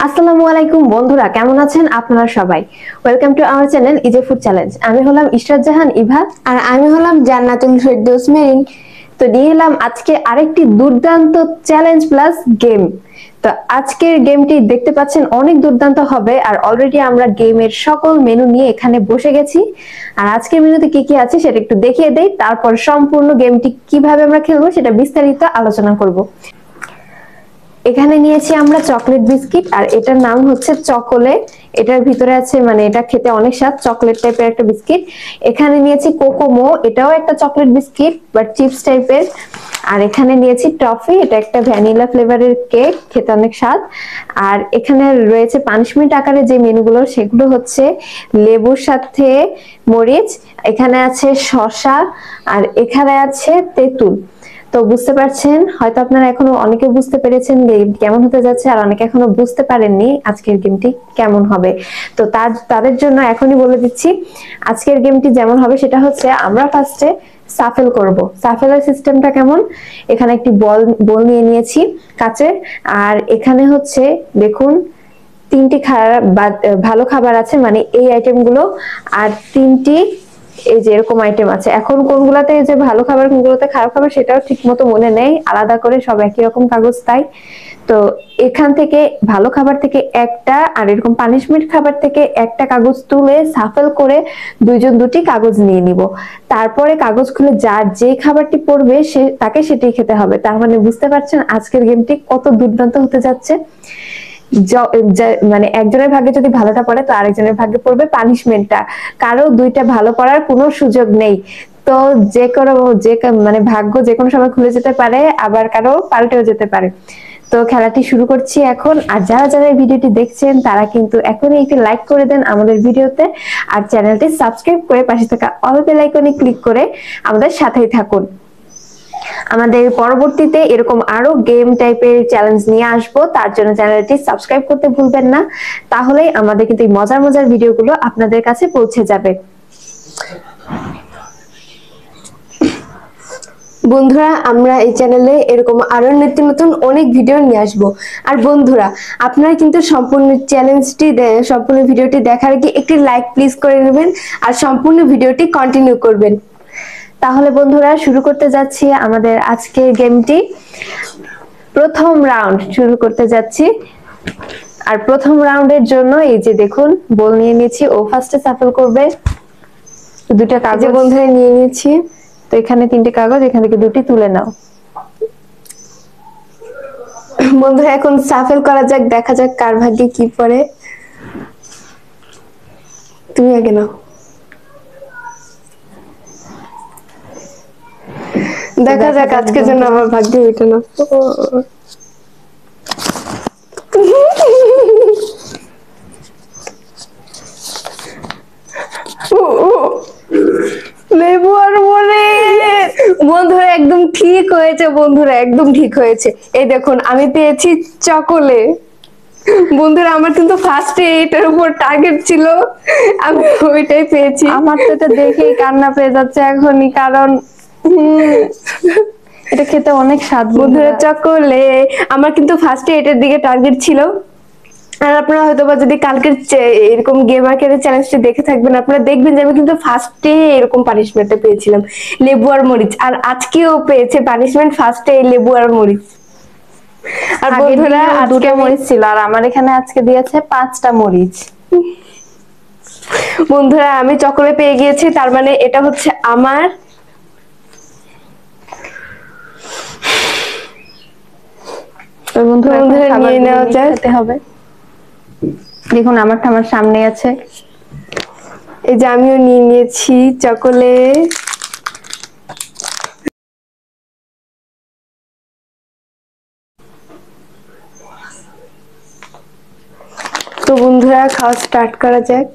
আসসালামু আলাইকুম বন্ধুরা, কেমন আছেন আপনারা সবাই? Welcome to our channel ইজে food challenge. আমি হলাম ইশরাত জাহান ইভা আর আমি হলাম জান্নাতুল ফেরদৌস মেরিন। তো নিয়ে এলাম আজকে আরেকটি দুর্দান্ত চ্যালেঞ্জ প্লাস গেম। তো আজকের গেমটি দেখতে পাচ্ছেন অনেক দুর্দান্ত হবে, আর অলরেডি আমরা গেমের সকল মেনু নিয়ে এখানে বসে গেছি। আর আজকের মেনুতে কি কি আছে সেটা একটু দেখিয়ে দেই, তারপর সম্পূর্ণ গেমটি কিভাবে আমরা খেলবো সেটা বিস্তারিত আলোচনা করব। এখানে নিয়েছি আমরা চকলেট বিস্কিট, আর এটার নাম হচ্ছে চকোলেট। এটার ভিতরে আছে, মানে এটা খেতে অনেক স্বাদ, চকলেট টাইপের একটা বিস্কিট। এখানে নিয়েছি কোকোমো, এটাও একটা চকলেট বিস্কিট বাট চিপস টাইপের। আর এখানে নিয়েছি টফি, এটা একটা ভ্যানিলা ফ্লেভারের কেক, খেতে অনেক স্বাদ। আর এখানে রয়েছে পানিশমেন্ট আকারে যে মেনুগুলো, সেগুলো হচ্ছে লেবুর সাথে মরিচ, এখানে আছে শসা, আর এখানে আছে তেঁতুল। তো বুঝতে পারছেন, হয়তো আপনারা এখনো অনেকে বুঝতে পেরেছেন গেমটি কেমন হতে যাচ্ছে, আর অনেকে এখনো বুঝতে পারেননি আজকের গেমটি কেমন হবে। তো তাদের জন্য এখনই বলে দিচ্ছি আজকের গেমটি যেমন হবে সেটা হচ্ছে আমরা ফার্স্টে সাফেল করব। সাফেলের সিস্টেমটা কেমন, এখানে একটি বল নিয়ে নিয়েছি কাচের, আর এখানে হচ্ছে দেখুন তিনটি ভালো খাবার আছে, মানে এই আইটেমগুলো, আর তিনটি এই যে এরকম আইটেম আছে। এখন কোনগুলাতে যে ভালো খাবার কোনগুলোতে খারাপ খাবার সেটাও ঠিক মতো মনে নেই, আলাদা করে সব একই রকম কাগজ তাই। তো এখান থেকে ভালো খাবার থেকে একটা, আর এরকম পানিশমেন্ট খাবার থেকে একটা কাগজ তুলে সাফেল করে দুইজন দুটি কাগজ নিয়ে নিব। তারপরে কাগজ খুলে যার যে খাবারটি পড়বে সে তাকে সেটাই খেতে হবে। তার মানে বুঝতে পারছেন আজকের গেমটি কত দুর্দান্ত হতে যাচ্ছে। মানে একজনের ভাগ্যে যদি ভালোটা পড়ে তো আরেকজনের ভাগ্যে পড়বে পানিশমেন্টটা। কারো দুইটা ভালো পড়ার কোনো সুযোগ নেই। তো মানে ভাগ্য যে কোনো সময় খুলে যেতে পারে, আবার কারো পাল্টেও যেতে পারে। তো খেলাটি শুরু করছি এখন। আর যারা যারা এই ভিডিওটি দেখছেন তারা কিন্তু এখনই একটি লাইক করে দেন আমাদের ভিডিওতে, আর চ্যানেলটি সাবস্ক্রাইব করে পাশে থাকা অল বেল আইকনে ক্লিক করে আমাদের সাথেই থাকুন। আমাদের পরবর্তীতে এরকম আরো গেম টাইপের চ্যালেঞ্জ নিয়ে আসবো, তার জন্য চ্যানেলটি সাবস্ক্রাইব করতে ভুলবেন না, তাহলেই আমাদের কিন্তু এই মজার মজার ভিডিওগুলো আপনাদের কাছে পৌঁছে যাবে। বন্ধুরা, আমরা এই চ্যানেলে এরকম আরো নিত্য নতুন অনেক ভিডিও নিয়ে আসবো। আর বন্ধুরা, আপনারা কিন্তু সম্পূর্ণ সম্পূর্ণ ভিডিওটি দেখার আগে একটি লাইক প্লিজ করে নেবেন, আর সম্পূর্ণ ভিডিওটি কন্টিনিউ করবেন। তাহলে বন্ধুরা শুরু করতে যাচ্ছি আমাদের আজকের গেমটি। প্রথম রাউন্ড শুরু করতে যাচ্ছি, আর প্রথম রাউন্ডের জন্য এই যে দেখুন বল নিয়ে নিয়েছি, ও ফার্স্টে সাফল করবে। দুটো কাগজ বন্ধুরা নিয়ে নিয়েছি, তো এখানে তিনটে কাগজ, এখান থেকে দুটি তুলে নাও। বন্ধুরা এখন সাফেল করা যাক, দেখা যাক কার ভাগ্যে কি পড়ে। তুমি আগে নাও, দেখা যাক আজকের জন্য আমার ভাগ্যে ওইটা না। লেবু আর মরিচ। বন্ধুরা একদম ঠিক হয়েছে, বন্ধুরা একদম ঠিক হয়েছে। এই দেখুন আমি পেয়েছি চকোলেট। বন্ধুরা আমার কিন্তু ফার্স্টে এটার উপর টার্গেট ছিল, আমি ওইটাই পেয়েছি। আমার তো এটা দেখেই কান্না পেয়ে যাচ্ছে এখনই, কারণ এটা খেতে অনেক স্বাদ। বন্ধুরা চকোলেট, আমার কিন্তু ফার্স্টে এটার দিকে টার্গেট ছিল। আর আপনারা হয়তোবা যদি কালকের এরকম গেম আর্কেডের চ্যালেঞ্জটি দেখে থাকবেন, আপনারা দেখবেন যে আমি কিন্তু ফার্স্টে এরকম পানিশমেন্টটা পেয়েছিলাম লেবু আর মরিচ, আর আজকেও পেয়েছে পানিশমেন্ট ফার্স্টে লেবু আর মরিচ। আর বন্ধুরা আজকে মরিচ ছিল, আর আমার এখানে আজকে দিয়েছে 5টা মরিচ। বন্ধুরা আমি চকোলেট পেয়ে গিয়েছি, তার মানে এটা হচ্ছে আমার। বন্ধুরা নিয়ে নেওয়া যায়, খেতে হবে। দেখুন আমারটা আমার সামনে আছে, এই যে আমিও নিয়ে নিয়েছি চকোলেট। তো বন্ধুরা খাওয়া স্টার্ট করা যাক।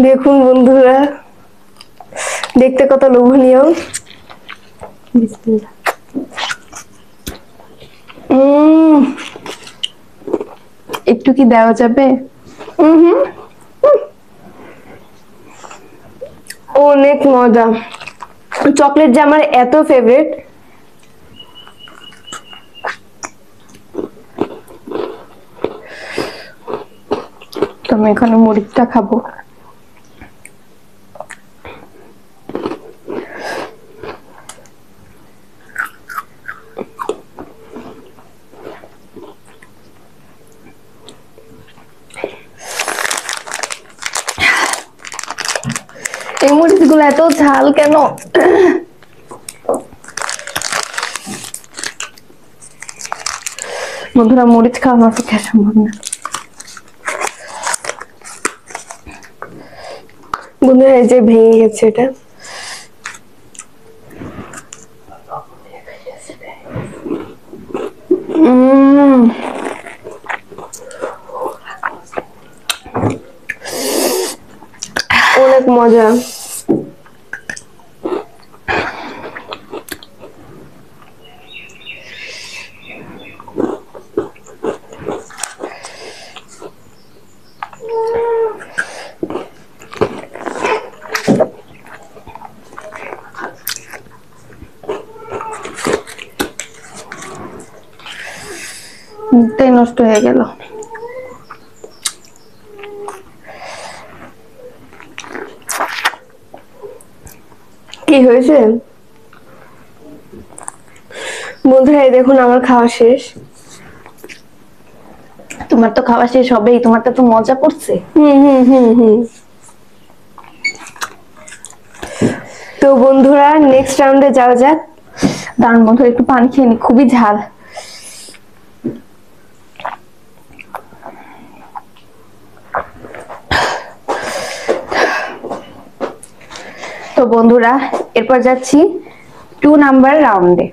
দেখুন বন্ধুরা দেখতে কত লোভনীয়। একটু কি দেওয়া যাবে? হুম, অনেক মজা। চকলেট যে আমার এত ফেভারিট। তো আমি এখানে মরিচটা খাবো। এই মরিচগুলো এত ঝাল কেন? বন্ধুরা, মরিচ খাওয়া আমার পক্ষে সম্ভব না। বন্ধুরা এই যে ভেঙে গেছে এটা। অনেক মজা। মুখটাই নষ্ট হয়ে গেল। কি হয়েছে বন্ধুরা? এই দেখুন আমার খাওয়া শেষ। তোমার তো খাওয়া শেষ হবেই, তোমার তো মজা পড়ছে। হুম। তো বন্ধুরা নেক্সট রাউন্ডে যাওয়া যাক। দাঁড়ান বন্ধুরা, একটু পানি খেয়ে নি, খুবই ঝাল। তো বন্ধুরা, এরপর যাচ্ছি 2 নাম্বার রাউন্ডে।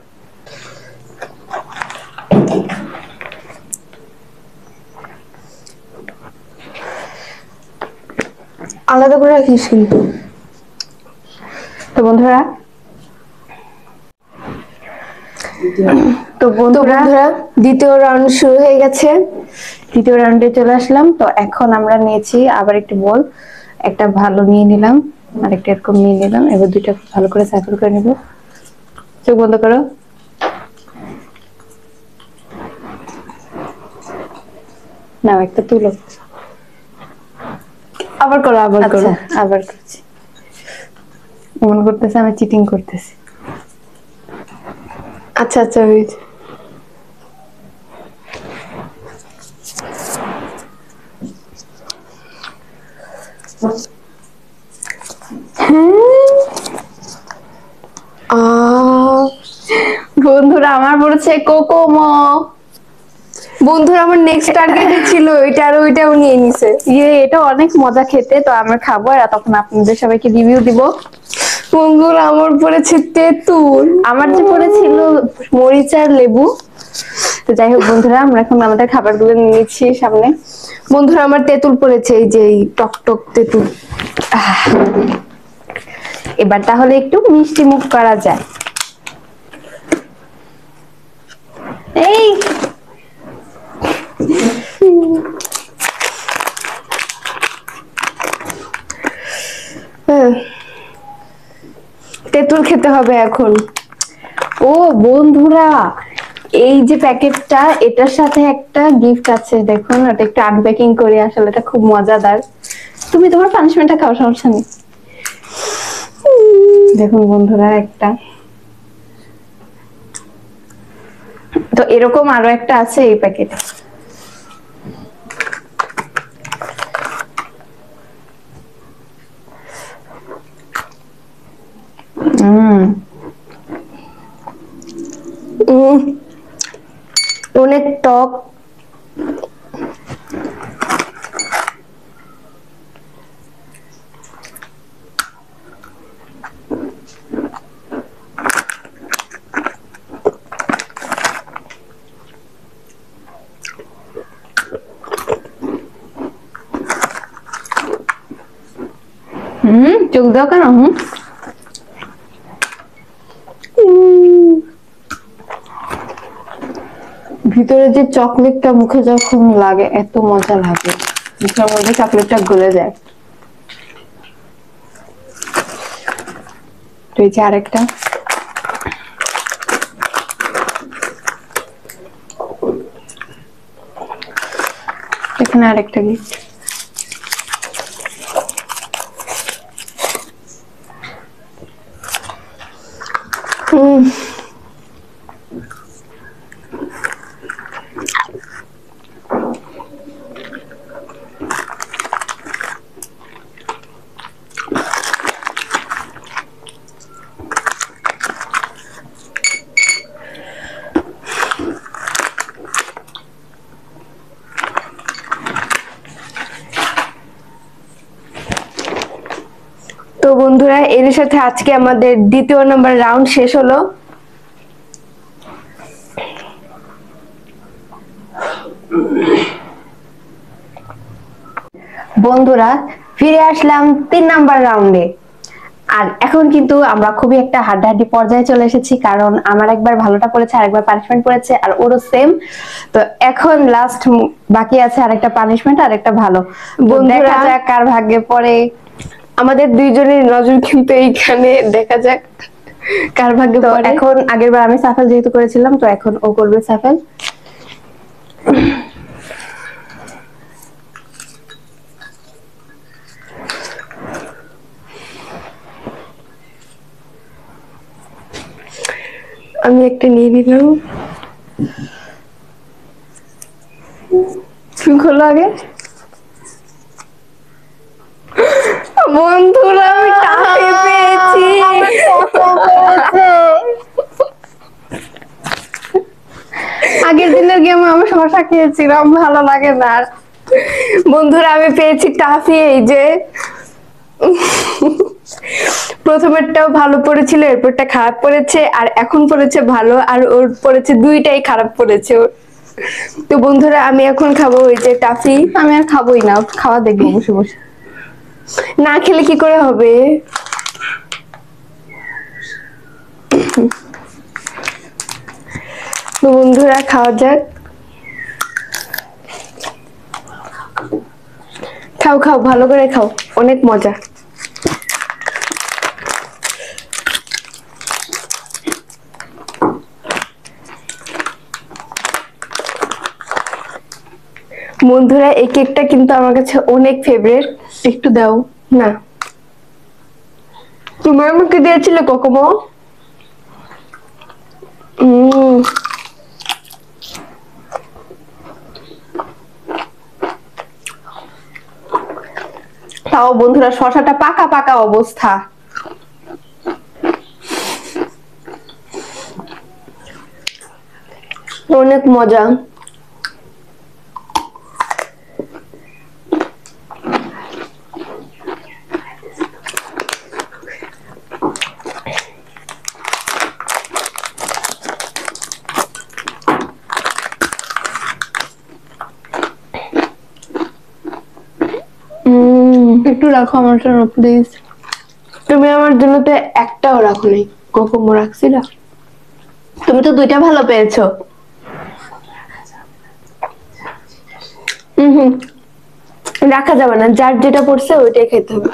আলাদা করে রাখিস কিন্তু। তো বন্ধুরা, দ্বিতীয় রাউন্ড শুরু হয়ে গেছে। দ্বিতীয় রাউন্ডে চলে আসলাম। তো এখন আমরা নিয়েছি আবার একটি বল, একটা ভালো নিয়ে নিলাম আর একটা এরকম নিয়ে নিলাম। এবার দুইটা ভালো করে সার্কেল করে নিব। চোখ বন্ধ করো। নাও একটা তুলো। আবার করো। আচ্ছা, আবার করছি। মনে করতেছে আমি চিটিং করতেছি। আচ্ছা হয়েছে। বন্ধুরা, আমার পড়েছে কোকোমো। বন্ধুরা আমার নেক্সট টার্গেট ছিল এটা, আর ওইটাও নিয়ে নিছে। এটা অনেক মজা খেতে। তো আমরা খাবো আর তখন আপনাদের সবাইকে রিভিউ দিব। বন্ধুরা আমার পড়েছে তেঁতুল। আমার যে পড়েছিল মরিচ আর লেবু। তো যাই হোক বন্ধুরা, আমরা এখন আমাদের খাবারগুলো নিয়েছি সামনে। বন্ধুরা আমার তেঁতুল পড়েছে, এই যে এই টক তেঁতুল। এবার তাহলে একটু মিষ্টি মুখ করা যায়। এই তেঁতুল খেতে হবে এখন। ও বন্ধুরা, এই যে প্যাকেটটা, এটার সাথে একটা গিফট আছে। দেখুন, এটা একটু আনপ্যাকিং করি। আসলে এটা খুব মজাদার। তুমি তোমার পানিশমেন্টটা খাও, সমস্যা নেই। দেখুন বন্ধুরা, একটা তো এরকম আরো একটা আছে এই প্যাকেটে। অনেক টক। চোখ দাও কেন? ভিতরে যে চকলেটটা মুখে যখন লাগে এত মজা লাগে, মুখের মধ্যে চকলেটটা গলে যায়। তো এই যে আরেকটা, এখানে আরেকটা গিফট। তো বন্ধুরা এর সাথে আজকে আমাদের দ্বিতীয় নাম্বার রাউন্ড শেষ হলো। বন্ধুরা ফিরে আসলাম 3 নাম্বার রাউন্ডে। আর এখন কিন্তু আমরা খুবই একটা হাড্ডাহাড্ডি পর্যায়ে চলে এসেছি, কারণ আমার একবার ভালোটা পড়েছে আর একবার পানিশমেন্ট পড়েছে, আর ওরও সেম। তো এখন লাস্ট বাকি আছে আরেকটা পানিশমেন্ট আর একটা ভালো। বন্ধুরা দেখা যাক কার ভাগ্যে পড়ে। আমাদের দুইজনের নজর কিন্তু এইখানে, দেখা যাক কার ভাগ্যে তো পড়ে। এখন আগেরবার আমি সাফেল যেহেতু করেছিলাম, তো এখন ও করবে সাফেল। আমি একটা নিয়ে নিলাম। তুমি খোলো আগে। বন্ধুরা আমি টাকা পেয়েছি। আগের দিনের গেমে আমি শশা খেয়েছিলাম, ভালো লাগে না আর। বন্ধুরা আমি পেয়েছি টাফি। এই যে প্রথমেরটাও ভালো পড়েছিল, এরপরটা খারাপ পড়েছে, আর এখন পড়েছে ভালো, আর ওর পড়েছে দুইটাই খারাপ পড়েছে ওর। তো বন্ধুরা আমি এখন খাবো ওই যে টাফি। আমি আর খাবোই না, খাওয়া দেখবো বসে বসে। না খেলে কি করে হবে? তো বন্ধুরা খাওয়া যাক। খাও খাও, ভালো করে খাও, অনেক মজা। বন্ধুরা এই কেকটা কিন্তু আমার কাছে অনেক ফেভারিট। একটু দাও না, তুমি আমাকে দিয়েছিলে কোকোমো। তাও বন্ধুরা শশাটা পাকা পাকা অবস্থা। অনেক মজা। একটু রাখো আমার জন্য প্লিজ। তুমি আমার জন্য তো একটাও রাখো নাই, কোকোমো রাখছিলা। তুমি তো দুইটা ভালো পেয়েছো। হুম, রাখা যাবে না, যার যেটা পড়ছে ওইটাই খেতে হবে।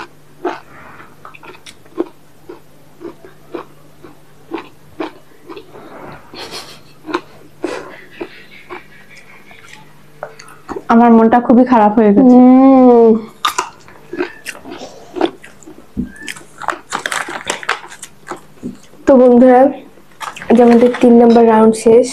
আমার মনটা খুবই খারাপ হয়ে গেছে। তো বন্ধুরা আজ আমাদের 3 নাম্বার রাউন্ড শেষ।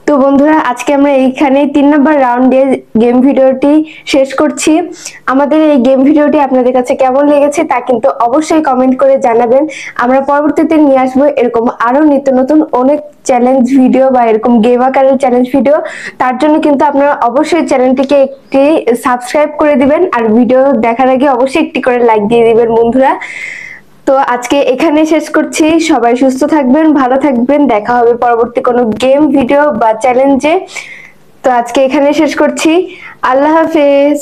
তো বন্ধুরা আজকে আমরা এইখানে 3 নাম্বার রাউন্ডে গেম ভিডিওটি শেষ করছি। আমাদের এই গেম ভিডিওটি আপনাদের কাছে কেমন লেগেছে তা কিন্তু অবশ্যই কমেন্ট করে জানাবেন। আমরা পরবর্তীতে নিয়ে আসবো এরকম আরো নিত্য নতুন অনেক চ্যালেঞ্জ ভিডিও বা এরকম গেম আকারের চ্যালেঞ্জ ভিডিও। তার জন্য কিন্তু আপনারা অবশ্যই চ্যানেলটিকে একটি সাবস্ক্রাইব করে দিবেন, আর ভিডিও দেখার আগে অবশ্যই একটি করে লাইক দিয়ে দিবেন বন্ধুরা। তো আজকে এখানে শেষ করছি। সবাই সুস্থ থাকবেন, ভালো থাকবেন, দেখা হবে পরবর্তী কোনো গেম ভিডিও বা চ্যালেঞ্জে। তো আজকে এখানে শেষ করছি। আল্লাহ হাফেজ।